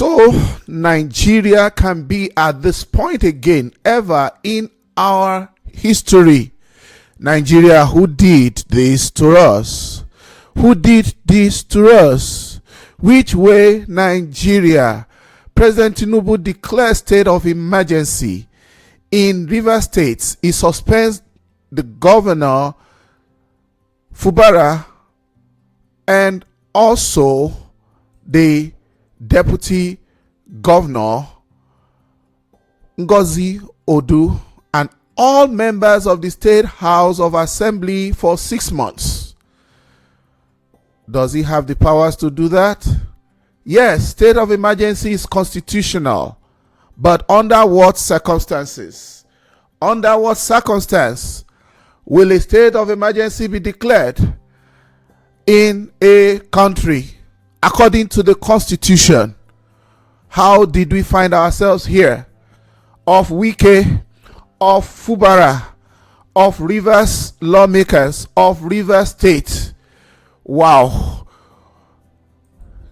So Nigeria can be at this point again ever in our history. Nigeria, who did this to us? Who did this to us? Which way, Nigeria? President Tinubu declares state of emergency in Rivers State. He suspends the governor Fubara and also the deputy governor Ngozi Odu and all members of the State House of Assembly for 6 months. Does he have the powers to do that? Yes, state of emergency is constitutional, but under what circumstances? Under what circumstance will a state of emergency be declared in a country according to the Constitution? How did we find ourselves here? Of Wike, of Fubara, of Rivers lawmakers, of Rivers State. Wow.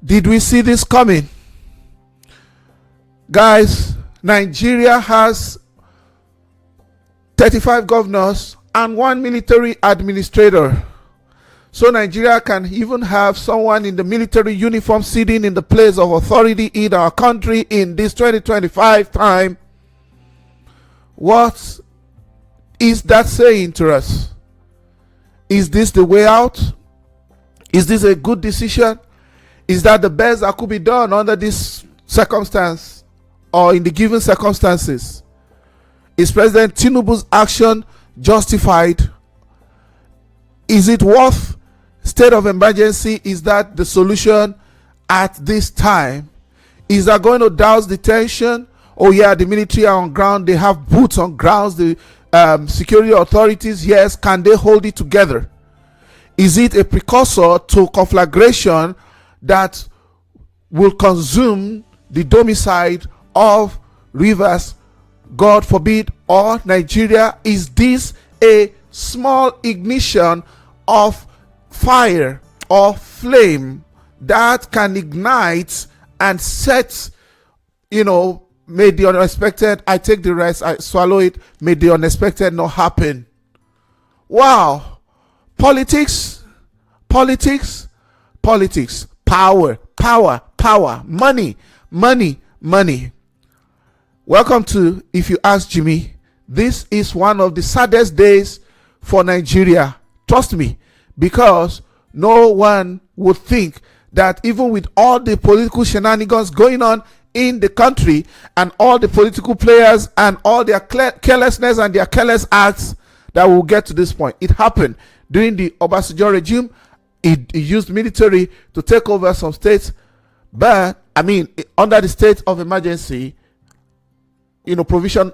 Did we see this coming? Guys, Nigeria has 35 governors and 1 military administrator. So Nigeria can even have someone in the military uniform sitting in the place of authority in our country in this 2025 time. What is that saying to us? Is this the way out? Is this a good decision? Is that the best that could be done under this circumstance or in the given circumstances? Is President Tinubu's action justified? Is it worth state of emergency? Is that the solution at this time? Is that going to douse the tension? Oh yeah, the military are on ground. They have boots on grounds. The security authorities, yes, can they hold it together? Is it a precursor to conflagration that will consume the domicile of Rivers, God forbid, or Nigeria? Is this a small ignition of fire or flame that can ignite and set, may the unexpected, I take the rest, I swallow it, may the unexpected not happen? Wow. Politics, power, money. Welcome to If You Ask Jimmy. This is one of the saddest days for Nigeria. Trust me, because no one would think that even with all the political shenanigans going on in the country and all the political players and all their carelessness and their careless acts, that will get to this point. It happened during the Obasanjo regime. It used military to take over some states, but under the state of emergency, provision.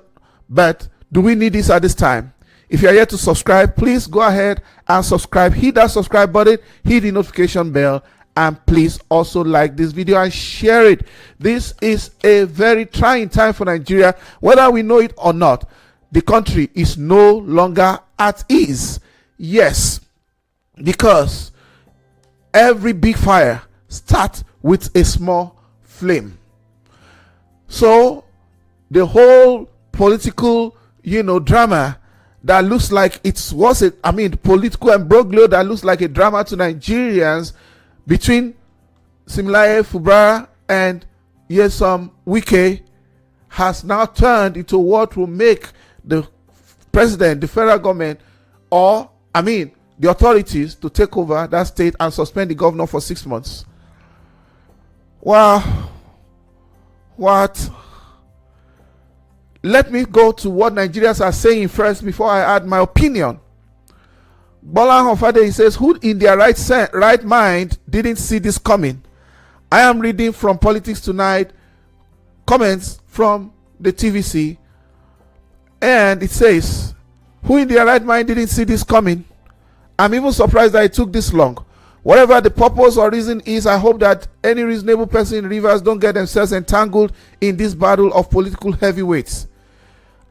But do we need this at this time? If you are yet to subscribe, please go ahead and subscribe. Hit that subscribe button, hit the notification bell, and please also like this video and share it. This is a very trying time for Nigeria, whether we know it or not. The country is no longer at ease. Yes, because every big fire starts with a small flame. So the whole political, drama that looks like political imbroglio that looks like a drama to Nigerians between Siminalayi Fubara and Wike has now turned into what will make the president, the federal government, or the authorities to take over that state and suspend the governor for 6 months. Wow. What? Let me go to what Nigerians are saying first before I add my opinion. Bola Tinubu says, who in their right mind didn't see this coming? I am reading from Politics Tonight, comments from the TVC, and it says, who in their right mind didn't see this coming? I'm even surprised that it took this long. Whatever the purpose or reason is, I hope that any reasonable person in Rivers don't get themselves entangled in this battle of political heavyweights.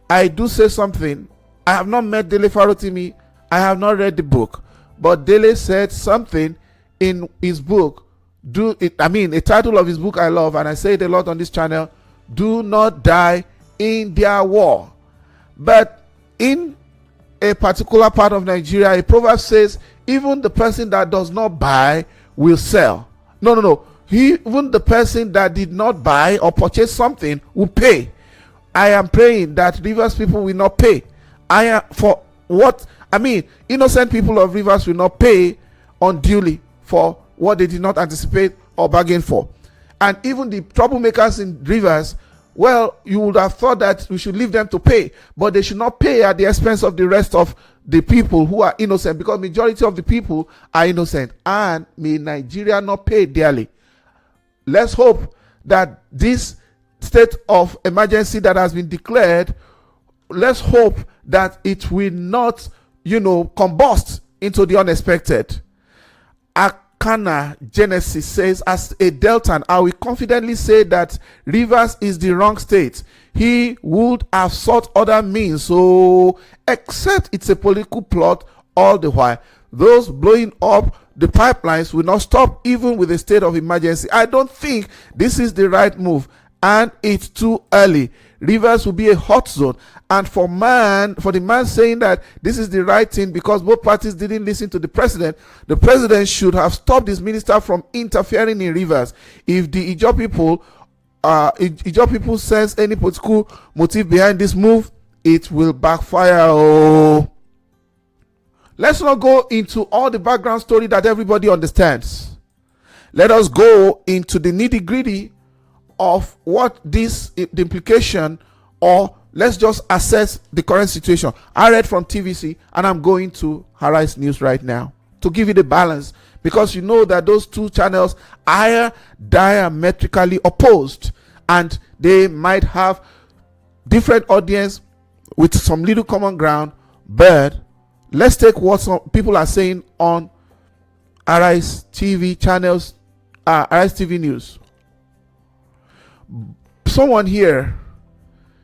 I do say something. I have not met Dele Farotimi. I have not read the book. But Dele said something in his book do it. I mean, a title of his book I love, and I say it a lot on this channel: do not die in their war. But in a particular part of Nigeria, a proverb says, even the person that does not buy will sell. No. Even the person that did not buy or purchase something will pay. I am praying that Rivers people will not pay. Innocent people of Rivers will not pay unduly for what they did not anticipate or bargain for. And even the troublemakers in Rivers, well, you would have thought that we should leave them to pay, but they should not pay at the expense of the rest of the people who are innocent, because majority of the people are innocent. And may Nigeria not pay dearly. Let's hope that this state of emergency that has been declared, let's hope that it will not, combust into the unexpected. Akana Genesis says, as a Deltan, I will confidently say that Rivers is the wrong state. He would have sought other means, so except it's a political plot all the while. Those blowing up the pipelines will not stop even with a state of emergency. I don't think this is the right move, and it's too early. Rivers will be a hot zone, and for the man saying that this is the right thing because both parties didn't listen to the president should have stopped his minister from interfering in Rivers. If the Ijaw people sense any political motive behind this move, it will backfire. Oh, let's not go into all the background story that everybody understands. Let us go into the nitty-gritty of what the implication, or let's just assess the current situation. I read from TVC and I'm going to Arise News right now to give you the balance, because you know that those two channels are diametrically opposed and they might have different audience with some little common ground. But let's take what some people are saying on Arise TV channels, Arise TV News. Someone here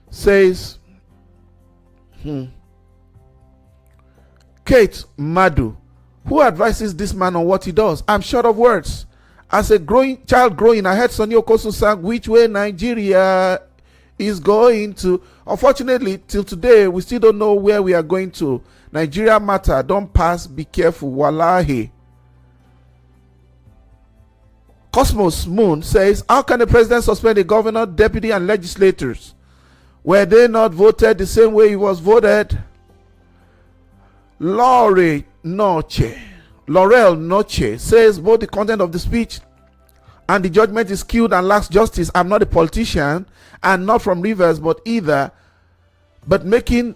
says, Kate Madu, who advises this man on what he does? I'm short of words. As a child growing, I heard Sonny Okosun sang which way Nigeria is going to. Unfortunately, till today, we still don't know where we are going to. Nigeria matter, don't pass, be careful, wallahi. Cosmos Moon says, how can the president suspend a governor, deputy, and legislators? Were they not voted the same way he was voted? Laurel Noche says, both the content of the speech and the judgment is skewed and lacks justice. I'm not a politician and not from Rivers, but making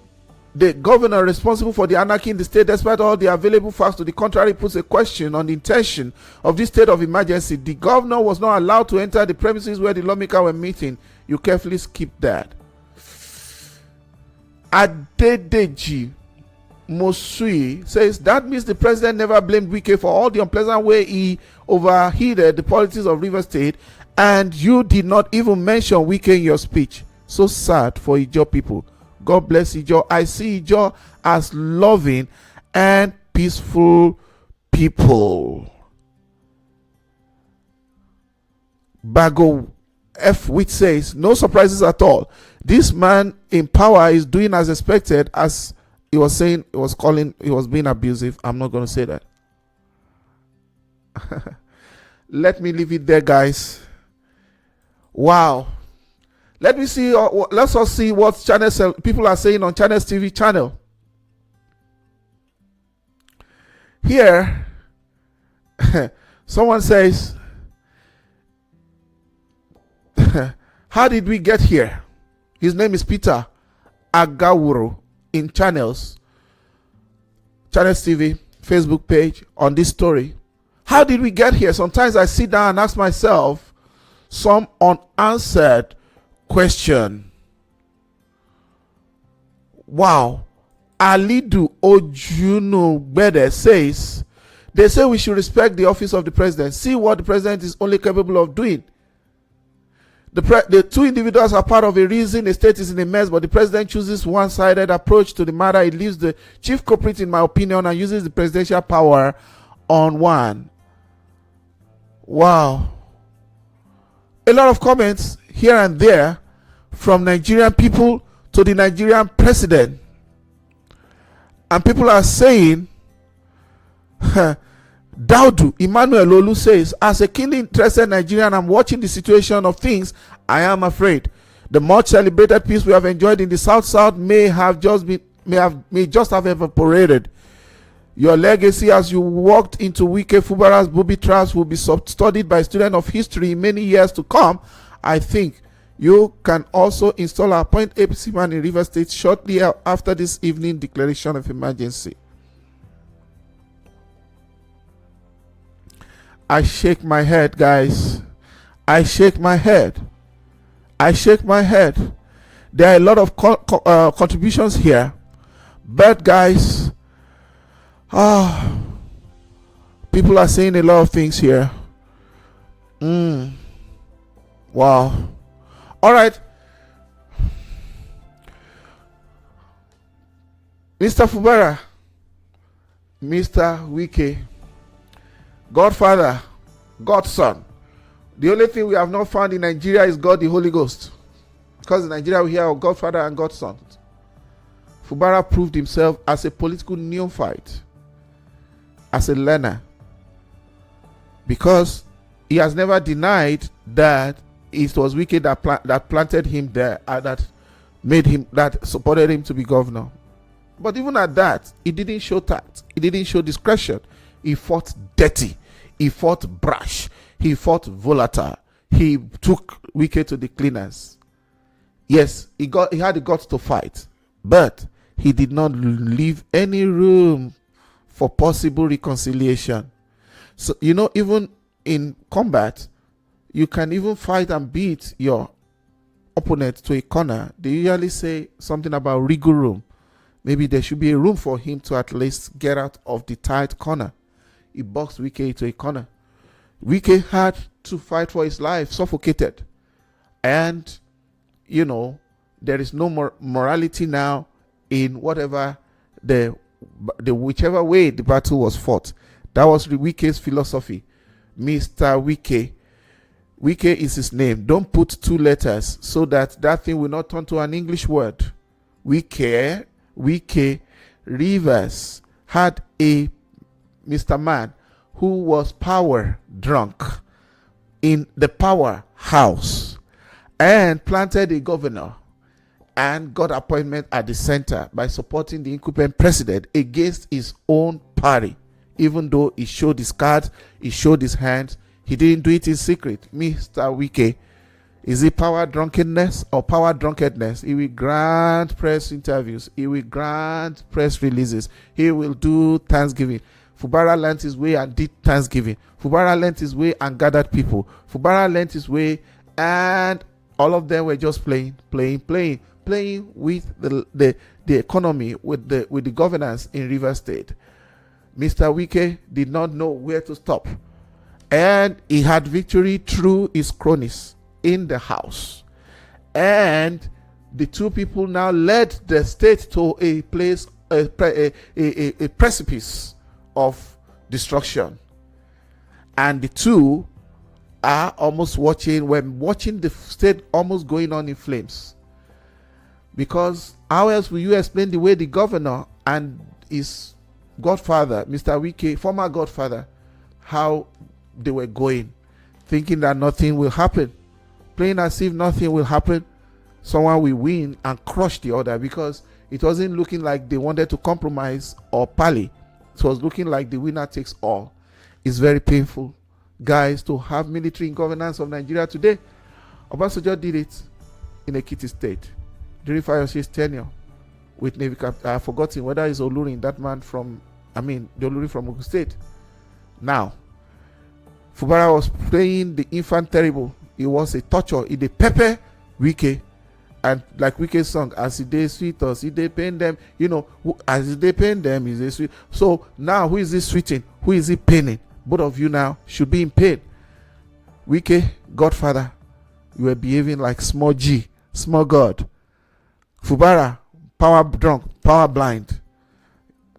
the governor responsible for the anarchy in the state, despite all the available facts to the contrary, puts a question on the intention of this state of emergency. The governor was not allowed to enter the premises where the lawmakers were meeting. You carefully skip that. Adedeji Mosui says, that means the president never blamed Wike for all the unpleasant way he overheated the politics of Rivers State, and you did not even mention Wike in your speech. So sad for Ijaw people. God bless Ijaw. I see Ijaw as loving and peaceful people. Bago F. Which says, no surprises at all. This man in power is doing as expected, as he was saying, he was being abusive. I'm not going to say that. Let me leave it there, guys. Wow. Let's all see what channels people are saying on Channels TV channel. Here, someone says, how did we get here? His name is Peter Agawuro in Channels TV Facebook page on this story. How did we get here? Sometimes I sit down and ask myself some unanswered question. Wow. Alidu Ojuno Bede says, they say we should respect the office of the president. See what the president is only capable of doing. The two individuals are part of a reason the state is in a mess, but the president chooses one-sided approach to the matter. It leaves the chief culprit, in my opinion, and uses the presidential power on one. Wow. A lot of comments here and there from Nigerian people to the Nigerian president. And people are saying, Daudu Emmanuel Olu says, as a keenly interested Nigerian, I'm watching the situation of things. I am afraid the much celebrated peace we have enjoyed in the South may just have evaporated. Your legacy as you walked into Wike Fubara's booby traps will be studied by students of history in many years to come. I think you can also install or appoint APC man in Rivers State shortly after this evening declaration of emergency. I shake my head, guys. I shake my head. There are a lot of contributions here, but guys, people are saying a lot of things here. Wow. All right, Mr. Fubara, Mr. Wike, Godfather, Godson. The only thing we have not found in Nigeria is God the Holy Ghost. Because in Nigeria we hear of Godfather and Godson. Fubara proved himself as a political neophyte, as a learner. Because he has never denied that it was Wike that planted him there, that supported him to be governor. But even at that, he didn't show tact. He didn't show discretion. He fought dirty. He fought brash. He fought volatile. He took Wike to the cleaners. Yes, he had the guts to fight, but he did not leave any room for possible reconciliation. So, even in combat, you can even fight and beat your opponent to a corner. They usually say something about wriggle room. Maybe there should be a room for him to at least get out of the tight corner. He boxed Wike to a corner. Wike had to fight for his life, suffocated. And, there is no more morality now in whatever whichever way the battle was fought. That was Wike's philosophy. Mr. Wike. Wike is his name. Don't put two letters so that thing will not turn to an English word. Wike Rivers had a Mr. Man who was power drunk in the power house and planted a governor and got appointment at the center by supporting the incumbent president against his own party. Even though he showed his cards, he showed his hands, he didn't do it in secret. Mr. Wike, is it power drunkenness or power drunkenness? He will grant press interviews. He will grant press releases. He will do Thanksgiving. Fubara learned his way and did Thanksgiving. Fubara learned his way and gathered people. Fubara learned his way, and all of them were just playing with the economy, with the governance in Rivers State. Mr. Wike did not know where to stop, and he had victory through his cronies in the house. And the two people now led the state to a place, a precipice of destruction. And the two are almost watching the state almost going on in flames. Because how else will you explain the way the governor and his godfather, Mr. Wike, former godfather, how they were going, thinking that nothing will happen, playing as if nothing will happen. Someone will win and crush the other, because it wasn't looking like they wanted to compromise or parley. It was looking like the winner takes all. It's very painful, guys, to have military in governance of Nigeria today. Obasanjo did it in Ekiti State during Fayoshe's tenure with Navy Captain. I've forgotten whether it's Olurin, that man from, the Olurin from Ogun State. Now, Fubara was playing the infant terrible. It was a torture. It a pepper Wike. And like Wike's song, as they sweet us, if they pain them, as they pain them, is they sweet. So now, who is this sweeting? Who is he paining? Both of you now should be in pain. Wike, Godfather, you were behaving like small G, small God. Fubara, power drunk, power blind.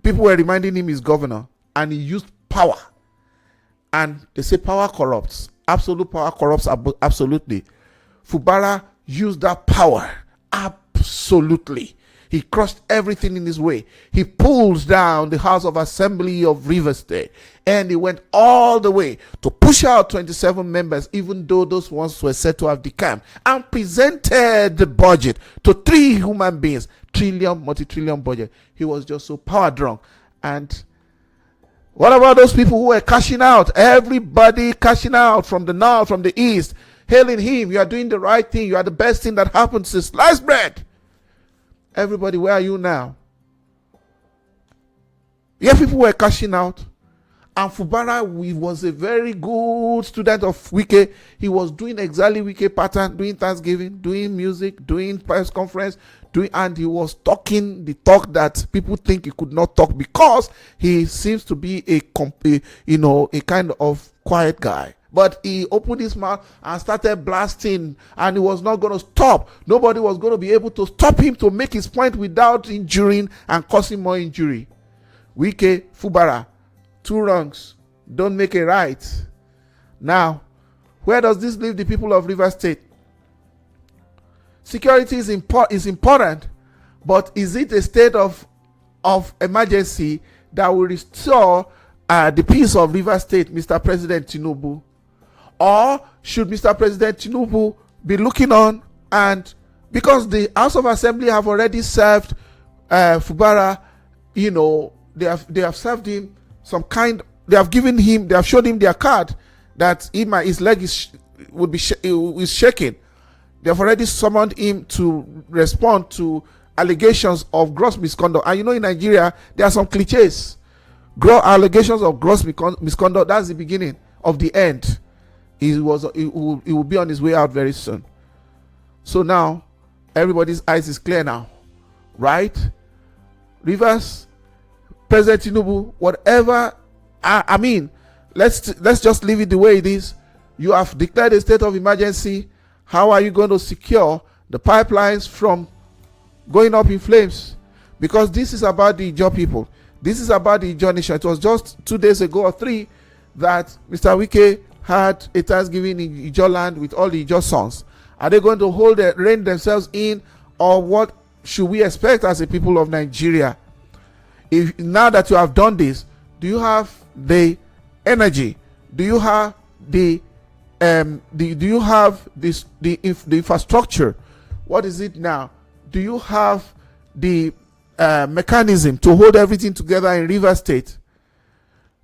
People were reminding him he's governor, and he used power And they say power corrupts. Absolute power corrupts absolutely. Fubara used that power absolutely. He crushed everything in his way. He pulls down the House of Assembly of Rivers State, and he went all the way to push out 27 members, even though those ones were said to have decamped, and presented the budget to 3 human beings, multi-trillion budget. He was just so power drunk. And what about those people who were cashing out? Everybody cashing out from the north, from the east, hailing him. You are doing the right thing. You are the best thing that happened since sliced bread. Everybody, where are you now? Yeah, people were cashing out. And Fubara, he was a very good student of Wike. He was doing exactly Wike pattern, doing Thanksgiving, doing music, doing press conference, and he was talking the talk that people think he could not talk, because he seems to be a kind of quiet guy. But he opened his mouth and started blasting, and he was not going to stop. Nobody was going to be able to stop him to make his point without injuring and causing more injury. Wike, Fubara, 2 wrongs don't make a right. Now, where does this leave the people of Rivers State? Security is important, but is it a state of emergency that will restore the peace of Rivers State, Mr. President Tinubu? Or should Mr. President Tinubu be looking on, and because the House of Assembly have already served Fubara, they have served him some kind, they have showed him their card that his leg is shaking. They have already summoned him to respond to allegations of gross misconduct. And in Nigeria, there are some cliches. Allegations of gross misconduct, that's the beginning of the end. He will be on his way out very soon. So now, everybody's eyes is clear now. Right? Rivers, President Tinubu, whatever, let's just leave it the way it is. You have declared a state of emergency. How are you going to secure the pipelines from going up in flames? Because this is about the Ijaw people. This is about the Ijaw nation. It was just 2 days ago or 3 that Mr. Wike had a Thanksgiving in Ijaw land with all the Ijaw sons. Are they going to rein themselves in, or what should we expect as a people of Nigeria? If now that you have done this, do you have the energy? Do you have the infrastructure? What is it now? Do you have the mechanism to hold everything together in Rivers State?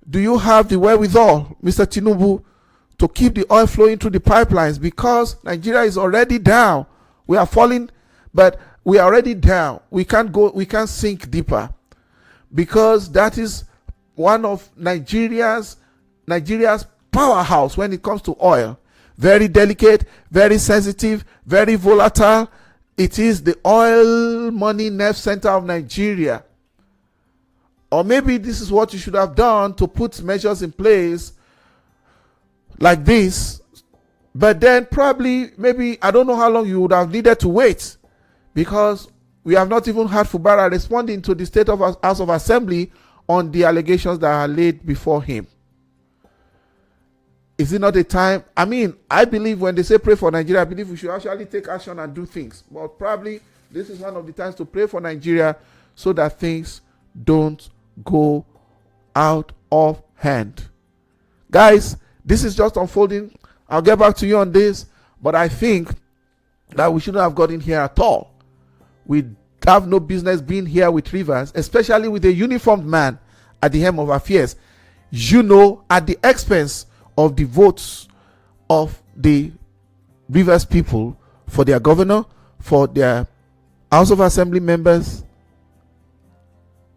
Do you have the wherewithal, Mr. Tinubu, to keep the oil flowing through the pipelines? Because Nigeria is already down. We are falling, but we are already down. We can't sink deeper, because that is one of Nigeria's powerhouse when it comes to oil. Very delicate, very sensitive, very volatile. It is the oil money nerve center of Nigeria. Or maybe this is what you should have done, to put measures in place like this. But then probably, maybe, I don't know how long you would have needed to wait, because we have not even had Fubara responding to the State of House of Assembly on the allegations that are laid before him. Is it not a time? I believe when they say pray for Nigeria, I believe we should actually take action and do things. But probably this is one of the times to pray for Nigeria, so that things don't go out of hand. Guys, this is just unfolding. I'll get back to you on this, but I think that we shouldn't have gotten here at all. We have no business being here with Rivers, especially with a uniformed man at the helm of affairs, at the expense of the votes of the Rivers people for their governor, for their House of Assembly members.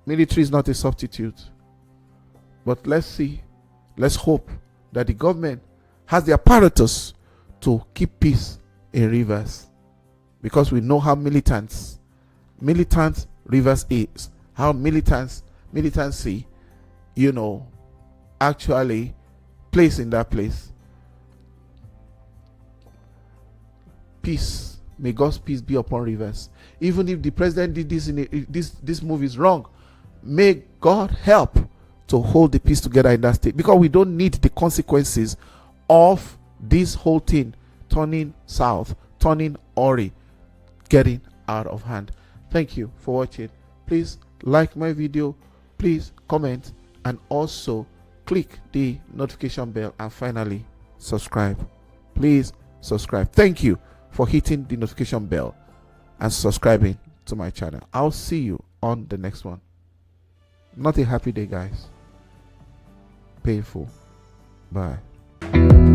Military is not a substitute. But let's see, let's hope that the government has the apparatus to keep peace in Rivers, because we know how militant Rivers is, how militancy, actually place in that place. Peace. May God's peace be upon Rivers. Even if the president did this this move is wrong, may God help to hold the peace together in that state, because we don't need the consequences of this whole thing turning south, turning Ori, getting out of hand. Thank you for watching. Please like my video, please comment, and also click the notification bell, and finally subscribe. Please subscribe. Thank you for hitting the notification bell and subscribing to my channel. I'll see you on the next one. Not a happy day, guys. Painful. Bye.